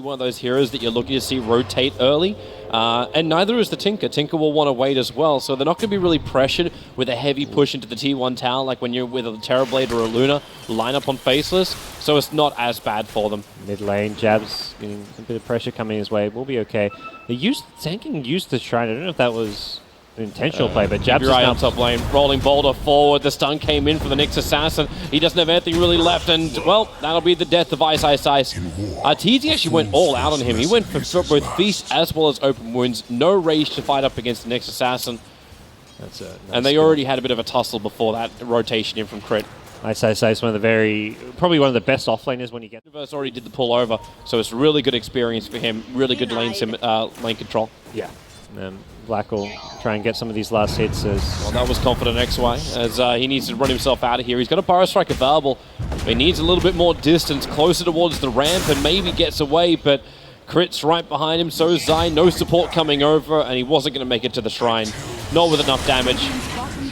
really one of those heroes that you're looking to see rotate early. And neither is the Tinker. Tinker will want to wait as well, so they're not going to be really pressured with a heavy push into the T1 tower like when you're with a Terrorblade or a Luna line up on Faceless, so it's not as bad for them. Mid lane, Jabz getting a bit of pressure coming his way. We'll be okay. Sanking used the Shrine. I don't know if that was an intentional play, but Jabz is right now on top lane. Rolling Boulder forward. The stun came in for the Nyx Assassin. He doesn't have anything really left, and, well, that'll be the death of iceiceice. Arteezy actually went all out on him. He went for both Feast as well as Open Wounds. No rage to fight up against the Nyx Assassin. That's a nice and they already had a bit of a tussle before that rotation in from Crit. iceiceice, probably one of the best offlaners when you get... Universe already did the pull over, so it's a really good experience for him. Really good lane control. Yeah. Black will try and get some of these last hits as... Well, that was confident XY, as he needs to run himself out of here. He's got a Burrow Strike available. He needs a little bit more distance, closer towards the ramp, and maybe gets away, but Crit's right behind him, so is Zai. No support coming over, and he wasn't going to make it to the Shrine. Not with enough damage.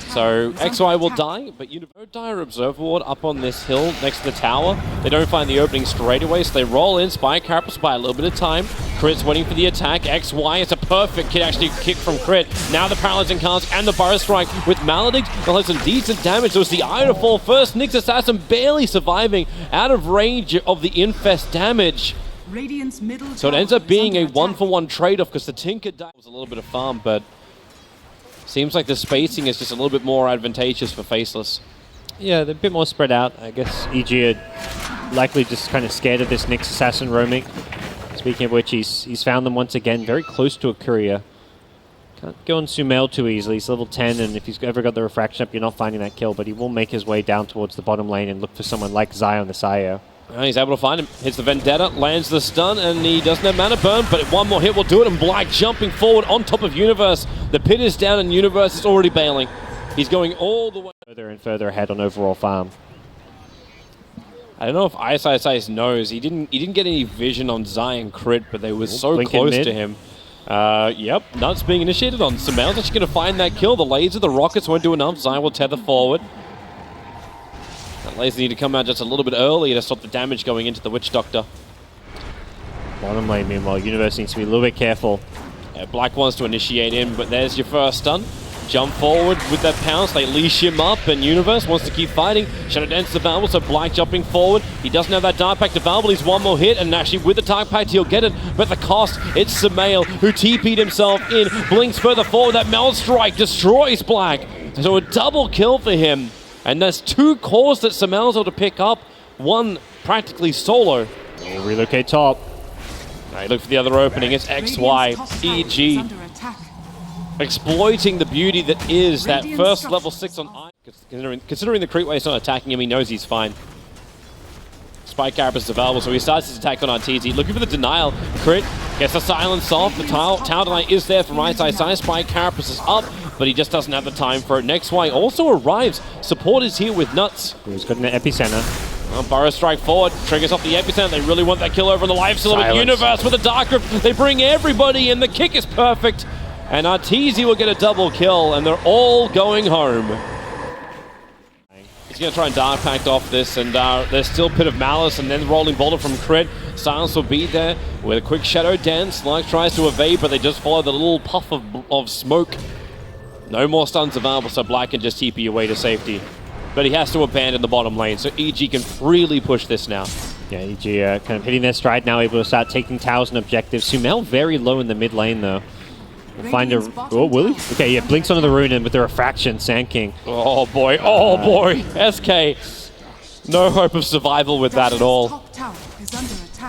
So XY will die, but Dire Observer Ward up on this hill next to the tower. They don't find the opening straight away, so they roll in. Spy Carapace by a little bit of time. Crit's waiting for the attack. XY, it's a perfect kick from Crit. Now the Paralyzing Cast and the Burrow Strike with Maledict. They'll have some decent damage. There was the Eye to fall first. Nyx Assassin barely surviving out of range of the Infest damage. So it ends up being a 1-for-1 trade-off because the Tinker was a little bit of farm, but seems like the spacing is just a little bit more advantageous for Faceless. Yeah, they're a bit more spread out. I guess EG are likely just kind of scared of this Nyx Assassin roaming. Speaking of which, he's found them once again, very close to a courier. Can't go on Sumail too easily. He's level 10, and if he's ever got the refraction up, you're not finding that kill, but he will make his way down towards the bottom lane and look for someone like Zai on the Sayo. He's able to find him. Hits the Vendetta, lands the stun, and he doesn't have mana burn, but one more hit will do it, and Black jumping forward on top of Universe. The pit is down, and Universe is already bailing. He's going all the way further and further ahead on overall farm. I don't know if iceiceice knows. He didn't get any vision on Zai and Crit, but they were so close to him. Yep, Nutz being initiated on Sumail's actually going to find that kill. The laser, the rockets won't do enough. Zai will tether forward. That laser need to come out just a little bit earlier to stop the damage going into the Witch Doctor. Bottom lane, meanwhile, Universe needs to be a little bit careful. Yeah, Black wants to initiate in, but there's your first stun. Jump forward with that pounce, they leash him up, and Universe wants to keep fighting. Shadow Dance is available, so Black jumping forward. He doesn't have that Dark Pact available, he's one more hit, and actually with the Dark Pact he'll get it, but the cost, it's Sumail, who TP'd himself in, blinks further forward, that Meld Strike destroys Black. So a double kill for him, and there's 2 cores that Sumail's able to pick up, one practically solo. We'll relocate top. Right, look for the other opening, it's XY, EG. Exploiting the beauty that is that first level 6 on I. Considering the Creepway's not attacking him, he knows he's fine. Spike Carapace is available, so he starts his attack on Arteezy. Looking for the denial. Crit gets the silence off. The tower deny is there from iceiceice. Spike Carapace is up, but he just doesn't have the time for it. XY also arrives. Support is here with Nutz. He's got an epicenter. Burrow Strike forward, triggers off the epicenter. They really want that kill over on the life element. Universe with a Dark Grip. They bring everybody in. The kick is perfect. And Arteezy will get a double kill, and they're all going home. He's going to try and Dark Pact off this, and there's still Pit of Malice, and then Rolling Boulder from Crit. Silence will be there with a quick Shadow Dance. Slug tries to evade, but they just follow the little puff of smoke. No more stuns available, so Black can just TP away to safety. But he has to abandon the bottom lane, so EG can freely push this now. Yeah, EG kind of hitting their stride now, able to start taking towers and objectives. Sumail very low in the mid lane, though. We'll find a... Oh, will he? Okay, yeah, blinks onto the rune and with the refraction, Sand King. Oh boy, oh boy. SK, no hope of survival with that at all.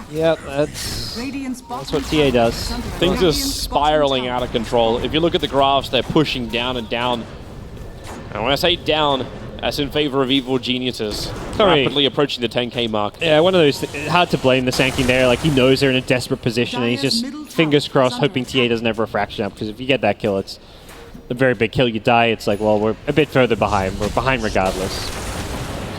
Yeah, that's what TA does. Things are spiraling out of control. If you look at the graphs, they're pushing down and down. And when I say down, that's in favor of evil geniuses. Rapidly approaching the 10k mark. Yeah, one of those, hard to blame the Sand King there. Like, he knows they're in a desperate position and he's just fingers crossed hoping TA doesn't have refraction up, because if you get that kill, it's a very big kill. You die, it's like, well, we're a bit further behind. We're behind regardless.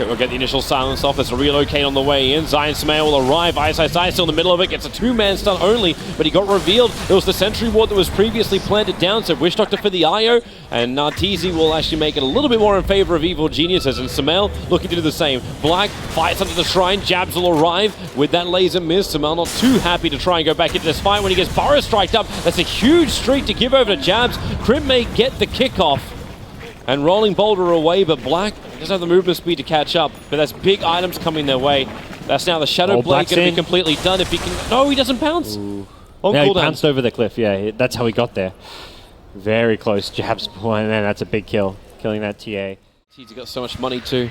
We'll get the initial silence off. There's a relocate on the way in. Zai and Sameo will arrive. iceiceice still in the middle of it. Gets a two-man stun only, but he got revealed. It was the sentry ward that was previously planted down, so Wish Doctor for the IO. And Arteezy will actually make it a little bit more in favor of Evil Geniuses. And Samel looking to do the same. Black fights under the shrine. Jabz will arrive with that laser miss. Samel not too happy to try and go back into this fight when he gets Burrow striked up. That's a huge streak to give over to Jabz. Crim may get the kickoff. And Rolling Boulder away, but Black doesn't have the movement speed to catch up. But that's big items coming their way. That's now the Shadow Blade going to be completely done if he can... No, he doesn't bounce. Yeah, he bounced over the cliff. Yeah, that's how he got there. Very close. Jabz, boy, man, that's a big kill. Killing that TA. He's got so much money too.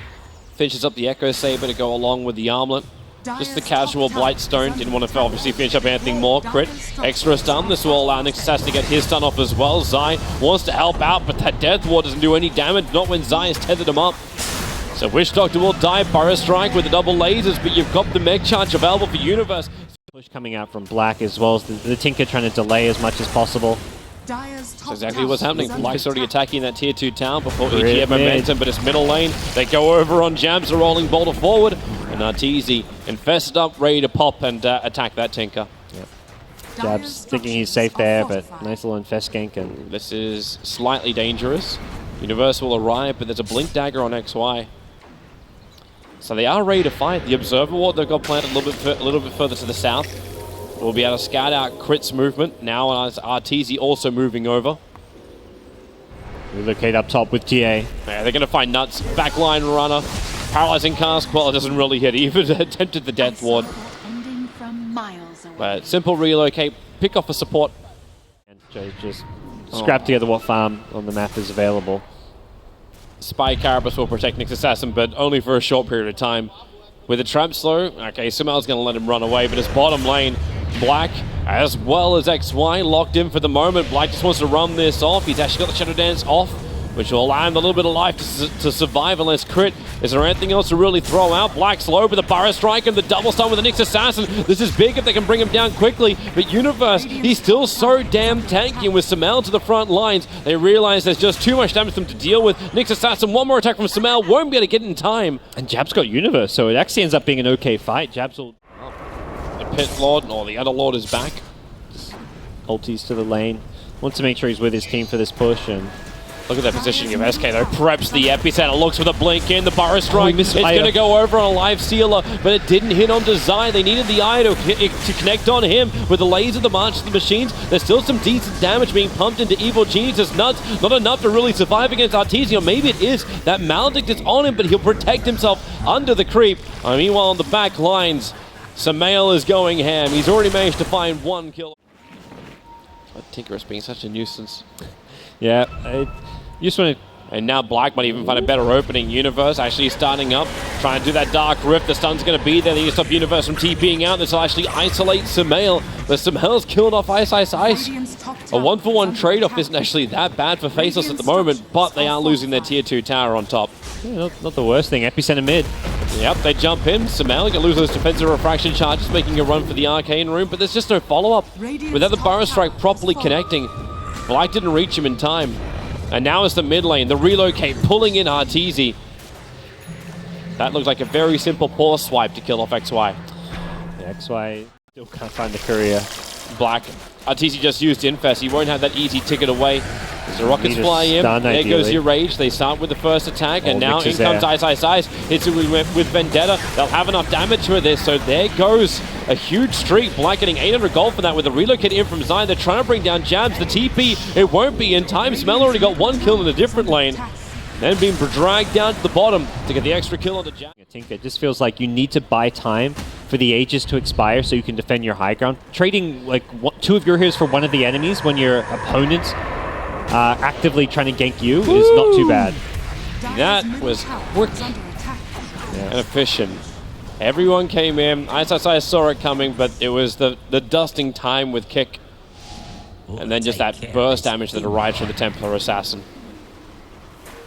Finishes up the Echo Saber to go along with the armlet. Just the casual Blightstone. Didn't want to obviously finish up anything more. Crit. Extra stun. This will allow Nixassassin to get his stun off as well. Zai wants to help out, but that Death Ward doesn't do any damage. Not when Zai has tethered him up. So Wish Doctor will die. Burrow Strike with the double lasers, but you've got the Meg Charge available for Universe. Push coming out from Black as well as the Tinker trying to delay as much as possible. That's exactly what's happening. Black's already attacking that tier 2 town before EG had momentum, but it's middle lane. They go over on Jabz, the Rolling Boulder forward, and Arteezy infested up, ready to pop and attack that Tinker. Yep. Jabz thinking he's safe there, but nice little infest gank. And this is slightly dangerous. Universe will arrive, but there's a Blink Dagger on XY. So they are ready to fight. The Observer Ward they've got planted a little bit further to the south. We'll be able to scout out Crit's movement. Now as Arteezy also moving over. Relocate up top with TA. Yeah, they're going to find Nutz. Backline runner. Paralyzing cast. Well, it doesn't really hit. He even attempted the Death Ward. But simple relocate. Pick off a support. And just scrap together what farm on the map is available. Spy Carapace will protect Nyx Assassin, but only for a short period of time. With the trap slow, okay, Samel's going to let him run away, but his bottom lane, Black, as well as XY, locked in for the moment. Black just wants to run this off. He's actually got the Shadow Dance off, which will allow him a little bit of life to survive unless Crit. Is there anything else to really throw out? Black's low, but the Burrow Strike and the double stun with the Nyx Assassin. This is big if they can bring him down quickly, but Universe, he's still so damn tanky, and with Samel to the front lines, they realize there's just too much damage for them to deal with. Nyx Assassin, one more attack from Samel, won't be able to get in time. And Jabz got Universe, so it actually ends up being an okay fight. Jabz will... The Pit Lord, or the other Lord is back. Ulties to the lane. Wants to make sure he's with his team for this push, and... Look at that positioning of SK though. Preps the epicenter, looks for the blink in, the Burrow Strike. It's going to go over on a live sealer, but it didn't hit onto Zai. They needed the eye to connect on him with the laser, the March of the Machines. There's still some decent damage being pumped into Evil Genius' Nuts. Not enough to really survive against Arteezy, or maybe it is. That Maledict is on him, but he'll protect himself under the creep. Meanwhile, on the back lines, Samael is going ham. He's already managed to find one kill. Tinker is being such a nuisance. Yeah, you just want to... And now Black might even find a better opening. Universe actually starting up, trying to do that Dark Rift. The stun's going to be there. They need to stop Universe from TPing out. This will actually isolate Samael. But Samael's killed off Ice. A one-for-one trade-off isn't actually that bad for Faceless at the moment, but they are losing their tier 2 tower on top. Yeah, not the worst thing. Epicenter mid. Yep, they jump in. Samael going to lose those defensive refraction charges, making a run for the Arcane Room, but there's just no follow-up. Without the Burrow Strike properly connecting, Black didn't reach him in time. And now it's the mid lane, the relocate, pulling in Arteezy. That looks like a very simple paw swipe to kill off XY. Yeah, XY still can't find the courier. Black. Arteezy just used Infest. He won't have that easy ticket away. As the rockets fly in, there goes your Rage. They start with the first attack, and now in comes Ice. Hits it with Vendetta. They'll have enough damage for this, so there goes a huge streak. Black getting 800 gold for that with the relocate in from Zion. They're trying to bring down Jabz. The TP, it won't be in time. Smell already got one kill in a different lane. Then being dragged down to the bottom to get the extra kill on the Jabz. I think it just feels like you need to buy time for the Aegis to expire so you can defend your high ground. Trading like two of your heroes for one of the enemies when your opponent's actively trying to gank you is not too bad. That was quick and efficient. Everyone came in. I saw it coming, but it was the dusting time with kick. And then just that burst damage that arrives from the Templar Assassin.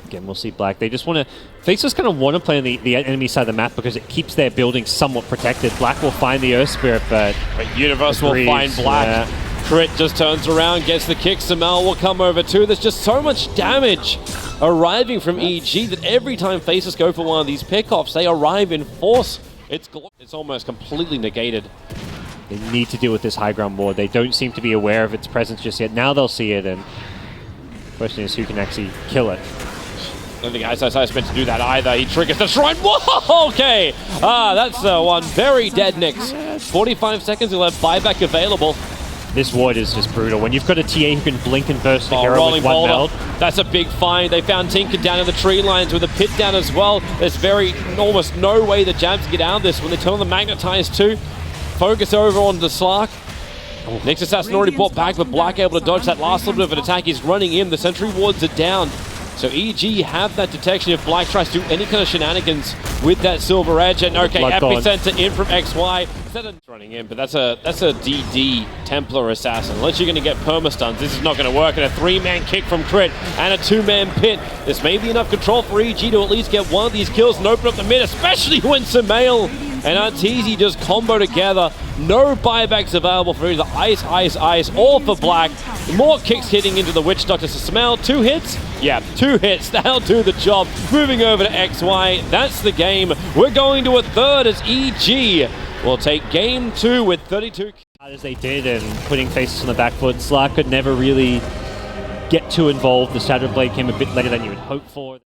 Again, we'll see Black. They just want to... Faceless kind of want to play on the enemy side of the map because it keeps their building somewhat protected. Black will find the Earth Spirit, but Universe will find Black. Yeah. Crit just turns around, gets the kick. Samel will come over too. There's just so much damage arriving from EG that every time Faceless go for one of these pickoffs, they arrive in force. It's almost completely negated. They need to deal with this high ground ward. They don't seem to be aware of its presence just yet. Now they'll see it, and the question is who can actually kill it. I don't think eg.zai is meant to do that either. He triggers the shrine. Whoa, okay. That's one very dead Nyx. 45 seconds, he'll have buyback available. This ward is just brutal. When you've got a TA who can blink and burst the hero with one meld. That's a big find. They found Tinker down in the tree lines with a pit down as well. There's almost no way the Jabs can get out of this when they turn on the Magnetize too. Focus over on the Slark. Nyx Assassin already brought back, but Black able to dodge that last little bit of an attack. He's running in. The sentry wards are down. So EG have that detection if Black tries to do any kind of shenanigans with that silver edge. And okay, Epicenter in from XY. Running in, but that's a DD Templar Assassin. Unless you're going to get permastuns, this is not going to work. And a 3-man kick from Crit and a 2-man pit. This may be enough control for EG to at least get one of these kills and open up the mid, especially when Sumail and Arteezy just combo together. No buybacks available for either Ice, Ice, Ice, or for Black. More kicks hitting into the Witch Doctor. So Sumail, 2 hits? Yeah, 2 hits. That'll do the job. Moving over to XY. That's the game. We're going to a third as EG will take game 2 with 32. As they did, and putting Faceless on the back foot, Slark could never really get too involved. The Shadow Blade came a bit later than you would hope for.